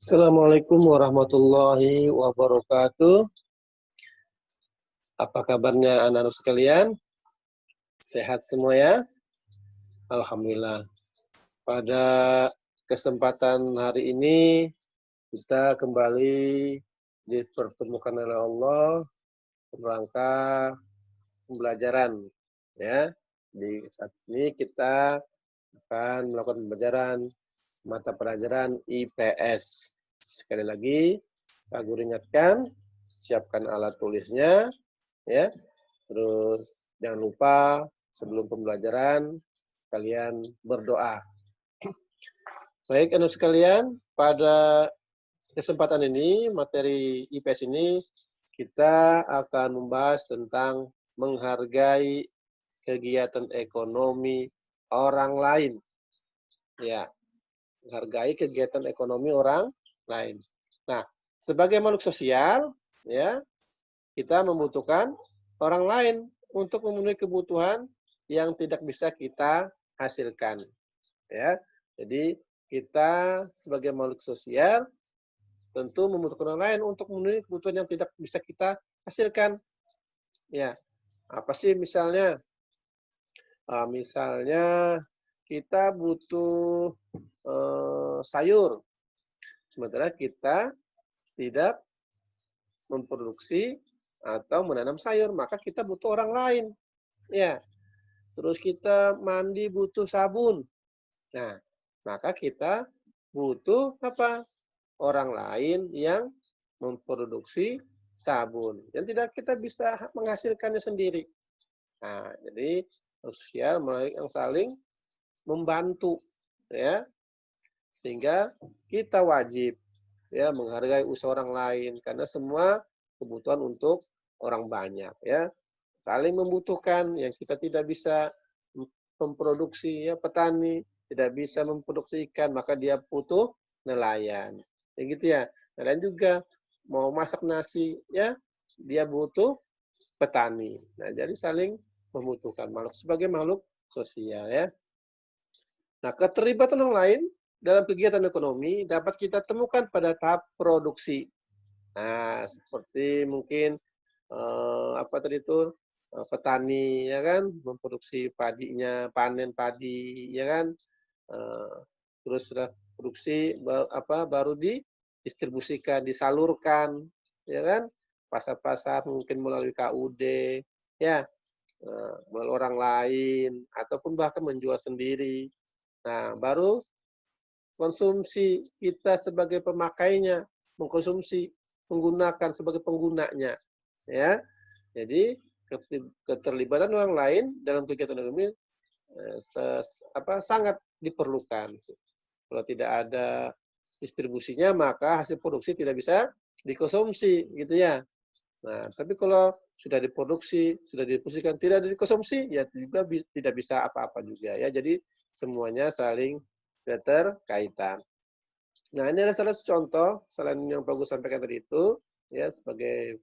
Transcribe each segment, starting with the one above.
Assalamualaikum warahmatullahi wabarakatuh. Apa kabarnya anak-anak sekalian? Sehat semua ya? Alhamdulillah. Pada kesempatan hari ini kita kembali dipertemukan oleh Allah rangka pembelajaran ya. Di saat ini kita akan melakukan pembelajaran mata pelajaran IPS. Sekali lagi, Pak Guru ingatkan, siapkan alat tulisnya, ya. Terus jangan lupa sebelum pembelajaran kalian berdoa. Baik, anak sekalian, pada kesempatan ini, materi IPS ini, kita akan membahas tentang menghargai kegiatan ekonomi orang lain. Ya, menghargai kegiatan ekonomi orang lain. Nah, sebagai makhluk sosial, ya, kita membutuhkan orang lain untuk memenuhi kebutuhan yang tidak bisa kita hasilkan. Ya, jadi kita sebagai makhluk sosial tentu membutuhkan orang lain untuk memenuhi kebutuhan yang tidak bisa kita hasilkan. Ya, apa sih misalnya? Misalnya kita butuh sayur, sementara kita tidak memproduksi atau menanam sayur, maka kita butuh orang lain. Ya, terus kita mandi butuh sabun. Nah, maka kita butuh apa? Orang lain yang memproduksi sabun. Yang tidak kita bisa menghasilkannya sendiri. Nah, jadi sosial melalui yang saling membantu, ya, sehingga kita wajib ya menghargai usaha orang lain karena semua kebutuhan untuk orang banyak, ya, saling membutuhkan. Yang kita tidak bisa memproduksi, ya, petani tidak bisa memproduksi ikan, maka dia butuh nelayan, ya gitu ya. Nelayan juga mau masak nasi, ya, dia butuh petani. Nah, jadi saling membutuhkan makhluk sebagai makhluk sosial, ya. Nah, keterlibatan orang lain dalam kegiatan ekonomi dapat kita temukan pada tahap produksi. Nah, seperti mungkin apa tadi itu, petani ya kan, memproduksi padinya, panen padi ya kan, eee, terus sudah produksi baru didistribusikan, disalurkan ya kan, pasar-pasar mungkin melalui KUD ya, melalui orang lain ataupun bahkan menjual sendiri. Nah, baru konsumsi kita sebagai pemakainya, mengkonsumsi, menggunakan sebagai penggunanya, ya. Jadi keterlibatan orang lain dalam kegiatan ekonomi sangat diperlukan. Kalau tidak ada distribusinya, maka hasil produksi tidak bisa dikonsumsi, gitu ya. Nah, tapi kalau sudah diproduksi, sudah didistribusikan, tidak dikonsumsi, ya juga tidak bisa apa-apa juga, ya. Jadi semuanya saling keterkaitan. Nah, ini adalah salah satu contoh selain yang bagus sampaikan tadi itu, ya, sebagai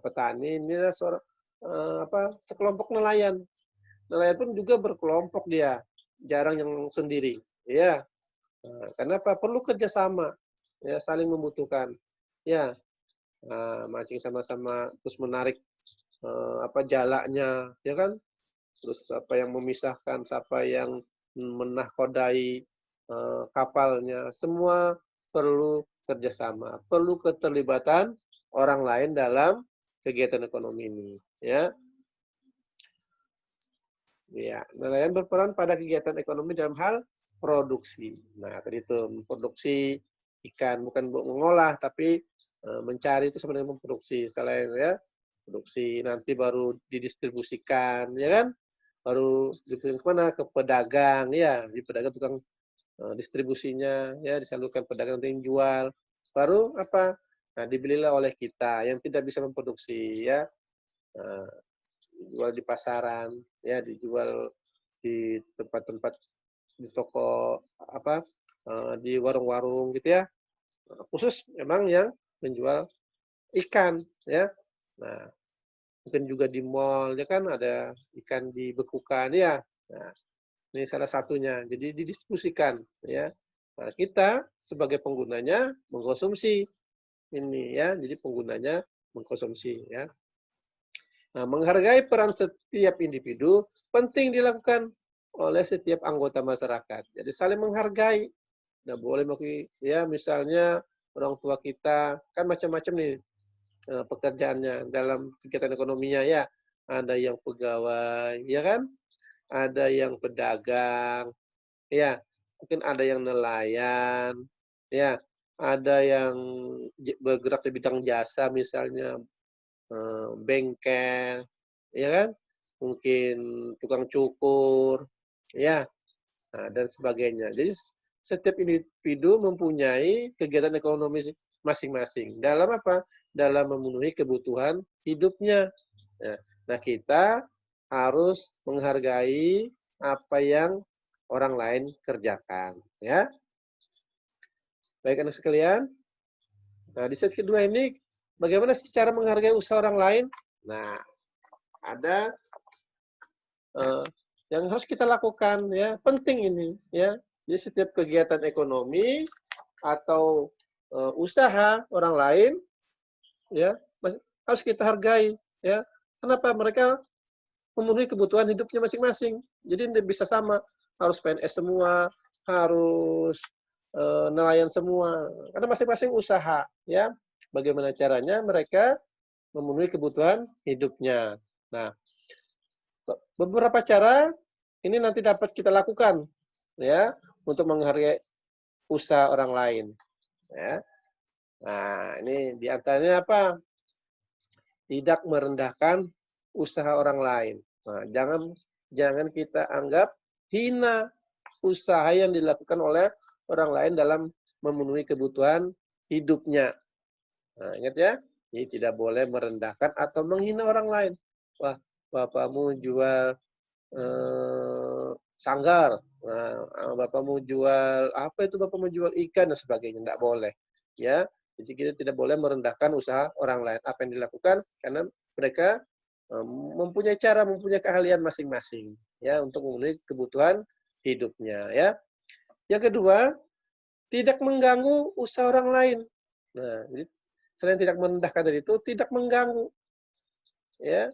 petani ini adalah sekelompok nelayan. Nelayan pun juga berkelompok dia, jarang yang sendiri, ya. Karena apa? Perlu kerjasama, ya, saling membutuhkan, ya. Mancing sama-sama, terus menarik jalanya, ya kan? Terus apa yang memisahkan, siapa yang menahkodai kapalnya, semua perlu kerjasama, perlu keterlibatan orang lain dalam kegiatan ekonomi ini, ya. Ya, nelayan berperan pada kegiatan ekonomi dalam hal produksi. Nah, tadi itu memproduksi ikan, bukan mengolah, tapi mencari itu sebenarnya memproduksi. Selain ya, produksi nanti baru didistribusikan, ya kan? Baru dikirim ke mana? Ke pedagang, ya. Di pedagang tukang distribusinya, ya, disalurkan pedagang nanti yang jual. Baru apa? Nah, dibelilah oleh kita yang tidak bisa memproduksi, ya. Dijual di pasaran, ya, dijual di tempat-tempat, di toko di warung-warung gitu ya. Khusus memang yang menjual ikan ya. Nah, mungkin juga di mall ya kan ada ikan dibekukan ya. Nah, ini salah satunya. Jadi didistribusikan ya. Nah, kita sebagai penggunanya mengkonsumsi ini ya. Jadi penggunanya mengkonsumsi ya. Nah, menghargai peran setiap individu penting dilakukan oleh setiap anggota masyarakat. Jadi saling menghargai. Nah, boleh ya misalnya orang tua kita kan macam-macam nih pekerjaannya dalam kegiatan ekonominya ya. Ada yang pegawai, ya kan? Ada yang pedagang, ya. Mungkin ada yang nelayan, ya. Ada yang bergerak di bidang jasa misalnya bengkel, ya kan? Mungkin tukang cukur, ya, nah, dan sebagainya. Jadi setiap individu mempunyai kegiatan ekonomi masing-masing. Dalam apa? Dalam memenuhi kebutuhan hidupnya. Ya. Nah, kita harus menghargai apa yang orang lain kerjakan. Ya, baik anak sekalian. Nah, di set kedua ini, bagaimana sih cara menghargai usaha orang lain? Nah, ada yang harus kita lakukan ya, penting ini ya. Jadi setiap kegiatan ekonomi atau usaha orang lain ya harus kita hargai ya. Kenapa? Mereka memenuhi kebutuhan hidupnya masing-masing. Jadi tidak bisa sama, harus PNS semua, harus nelayan semua. Karena masing-masing usaha ya. Bagaimana caranya mereka memenuhi kebutuhan hidupnya. Nah, beberapa cara ini nanti dapat kita lakukan ya untuk menghargai usaha orang lain ya. Nah, ini diantaranya apa? Tidak merendahkan usaha orang lain. Nah, jangan kita anggap hina usaha yang dilakukan oleh orang lain dalam memenuhi kebutuhan hidupnya. Nah, ingat ya, ini tidak boleh merendahkan atau menghina orang lain. Wah, bapakmu jual sanggar. Nah, bapakmu jual apa itu? Bapakmu jual ikan dan sebagainya. Tidak boleh. Ya, jadi kita tidak boleh merendahkan usaha orang lain. Apa yang dilakukan karena mereka mempunyai cara, mempunyai keahlian masing-masing ya untuk memenuhi kebutuhan hidupnya ya. Yang kedua, tidak mengganggu usaha orang lain. Nah, jadi selain tidak merendahkan dari itu, tidak mengganggu ya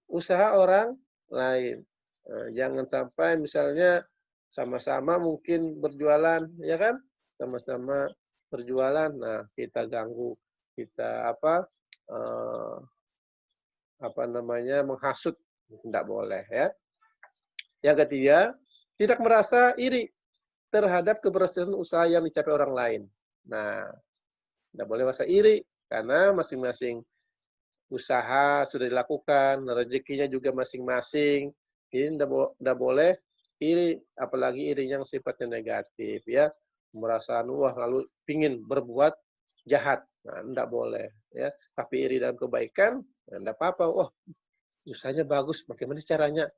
usaha orang lain. Nah, jangan sampai misalnya sama-sama mungkin berjualan, ya kan? Sama-sama berjualan, nah kita ganggu, kita apa namanya menghasut, tidak boleh ya. Yang ketiga, tidak merasa iri terhadap keberhasilan usaha yang dicapai orang lain. Nah, tidak boleh merasa iri karena masing-masing usaha sudah dilakukan, rezekinya juga masing-masing. Jadi tidak boleh iri, apalagi iri yang sifatnya negatif ya. Merasa wah lalu pingin berbuat jahat. Nah, tidak boleh ya. Tapi iri dalam kebaikan, tidak apa-apa. Wah, usahanya bagus, bagaimana caranya?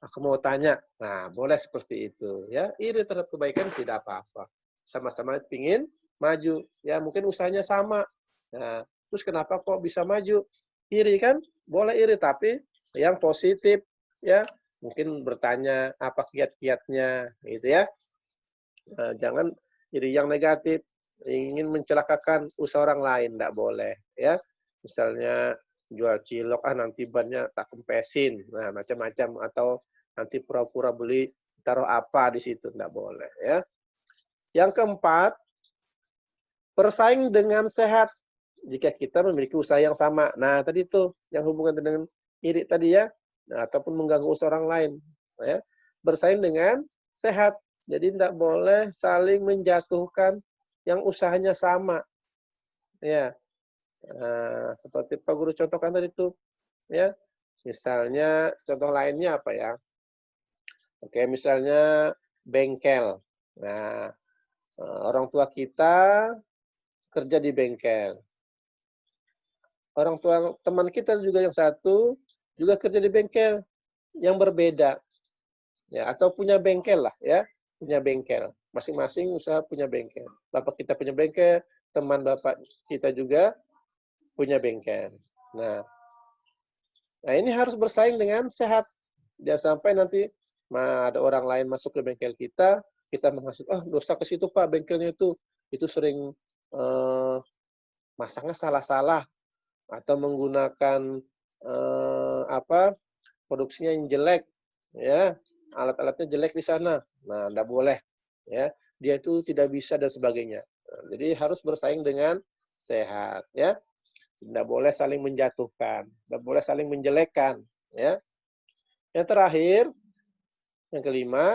Aku mau tanya. Nah, boleh seperti itu ya. Iri terhadap kebaikan tidak apa-apa. Sama-sama pingin maju. Ya, mungkin usahanya sama. Nah, terus kenapa kok bisa maju? Iri kan? Boleh iri, tapi yang positif ya. Mungkin bertanya apa kiat-kiatnya gitu ya. Nah, jangan iri yang negatif, ingin mencelakakan usaha orang lain, tidak boleh ya. Misalnya jual cilok, nanti bannya tak kempesin, nah macam-macam, atau nanti pura-pura beli taruh apa di situ, tidak boleh ya. Yang keempat, bersaing dengan sehat jika kita memiliki usaha yang sama. Nah, tadi itu yang hubungan dengan iri tadi ya, nah, ataupun mengganggu usaha orang lain. Ya. Bersaing dengan sehat. Jadi tidak boleh saling menjatuhkan yang usahanya sama. Ya, nah, seperti Pak Guru contohkan tadi itu. Ya, misalnya contoh lainnya apa ya? Oke, misalnya bengkel. Nah, orang tua kita kerja di bengkel. Orang tua teman kita juga yang satu juga kerja di bengkel yang berbeda. Ya, atau punya bengkel lah ya, punya bengkel. Masing-masing usaha punya bengkel. Bapak kita punya bengkel, teman bapak kita juga punya bengkel. Nah, ini harus bersaing dengan sehat. Jangan sampai nanti ada orang lain masuk ke bengkel kita, kita menghasut, "Ah, dosa ke situ Pak, bengkelnya itu sering, eee, masangnya salah-salah atau menggunakan, apa, produksinya yang jelek, ya, alat-alatnya jelek di sana." Nah, nggak boleh, ya. Dia itu tidak bisa dan sebagainya. Jadi harus bersaing dengan sehat, ya. Tidak boleh saling menjatuhkan, tidak boleh saling menjelekkan, ya. Yang terakhir, yang kelima,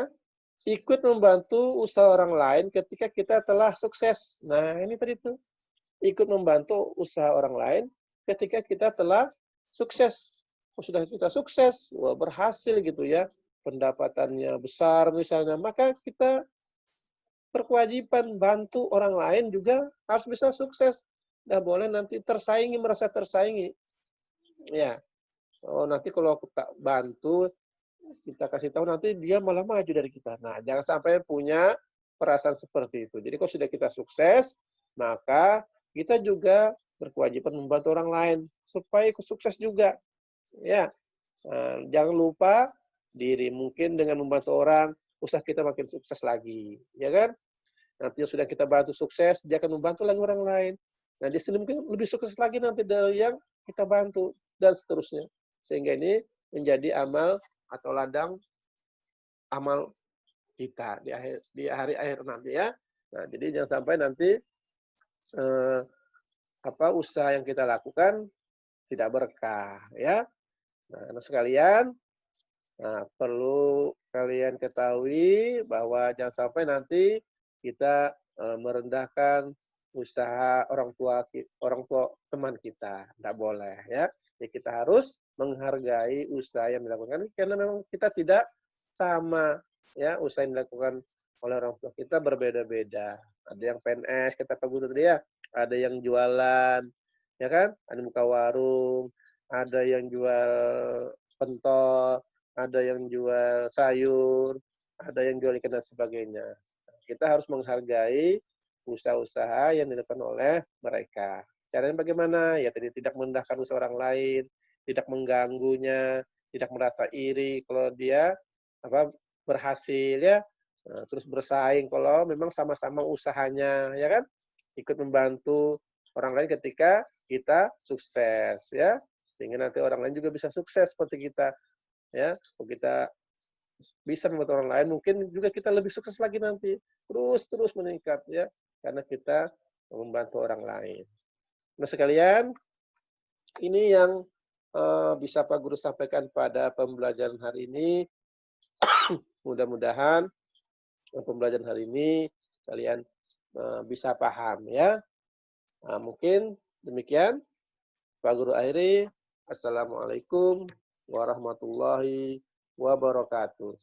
ikut membantu usaha orang lain ketika kita telah sukses. Nah, ini tadi tuh, ikut membantu usaha orang lain ketika kita telah sukses. Oh, sudah kita sukses, wah berhasil gitu ya, pendapatannya besar misalnya, maka kita berkewajiban bantu orang lain juga harus bisa sukses. Nggak boleh nanti tersaingi, merasa tersaingi. Ya, oh nanti kalau aku tak bantu, kita kasih tahu nanti dia malah maju dari kita. Nah, jangan sampai punya perasaan seperti itu. Jadi kalau sudah kita sukses, maka kita juga berkewajiban membantu orang lain supaya ikut sukses juga. Ya, jangan lupa diri mungkin dengan membantu orang, usaha kita makin sukses lagi, ya kan? Nanti sudah kita bantu sukses, dia akan membantu lagi orang lain. Nah, dia mungkin lebih sukses lagi nanti dari yang kita bantu dan seterusnya. Sehingga ini menjadi amal atau ladang amal kita di hari akhir nanti ya. Nah, jadi jangan sampai nanti eh, usaha yang kita lakukan tidak berkah ya. Nah, anak sekalian, nah, perlu kalian ketahui bahwa jangan sampai nanti kita merendahkan usaha orang tua teman kita. Tidak boleh ya. Jadi kita harus menghargai usaha yang dilakukan karena memang kita tidak sama ya, usaha yang dilakukan oleh orang tua kita berbeda-beda. Ada yang PNS, kita Pak Guru tadi ya, ada yang jualan, ya kan? Ada yang buka warung, ada yang jual pentol, ada yang jual sayur, ada yang jual ikan dan sebagainya. Kita harus menghargai usaha-usaha yang dilakukan oleh mereka. Caranya bagaimana? Ya tadi tidak merendahkan usaha orang lain, tidak mengganggunya, tidak merasa iri kalau dia berhasil ya. Nah, terus bersaing kalau memang sama-sama usahanya, ya kan? Ikut membantu orang lain ketika kita sukses ya. Sehingga nanti orang lain juga bisa sukses seperti kita ya. Kalau kita bisa membantu orang lain, mungkin juga kita lebih sukses lagi nanti. Terus meningkat ya, karena kita membantu orang lain. Nah sekalian, ini yang bisa Pak Guru sampaikan pada pembelajaran hari ini. Mudah-mudahan pembelajaran hari ini kalian bisa paham ya. Nah, mungkin demikian. Pak Guru akhiri. Assalamualaikum warahmatullahi wabarakatuh.